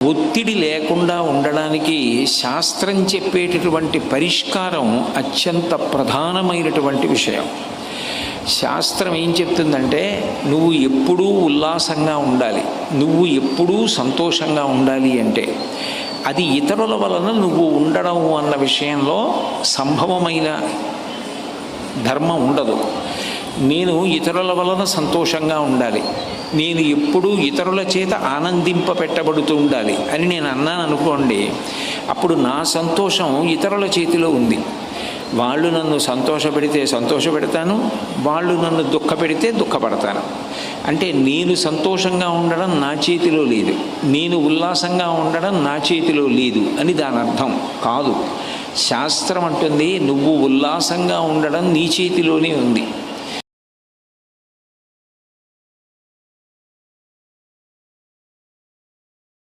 ఒత్తిడి లేకుండా ఉండడానికి శాస్త్రం చెప్పేటటువంటి పరిష్కారం అత్యంత ప్రధానమైనటువంటి విషయం. శాస్త్రం ఏం చెప్తుందంటే నువ్వు ఎప్పుడూ ఉల్లాసంగా ఉండాలి, నువ్వు ఎప్పుడూ సంతోషంగా ఉండాలి అంటే అది ఇతరుల వలన నువ్వు ఉండడం అన్న విషయంలో సంభవమైన ధర్మం ఉండదు. నేను ఇతరుల వలన సంతోషంగా ఉండాలి, నేను ఎప్పుడూ ఇతరుల చేత ఆనందింపబెట్టబడుతూ ఉండాలి అని నేను అన్నాను అనుకోండి, అప్పుడు నా సంతోషం ఇతరుల చేతిలో ఉంది. వాళ్ళు నన్ను సంతోషపెడితే సంతోషపెడతాను, వాళ్ళు నన్ను దుఃఖపెడితే దుఃఖపడతాను. అంటే నేను సంతోషంగా ఉండడం నా చేతిలో లేదు, నేను ఉల్లాసంగా ఉండడం నా చేతిలో లేదు అని దాని అర్థం కాదు. శాస్త్రం అంటుంది నువ్వు ఉల్లాసంగా ఉండడం నీ చేతిలోనే ఉంది.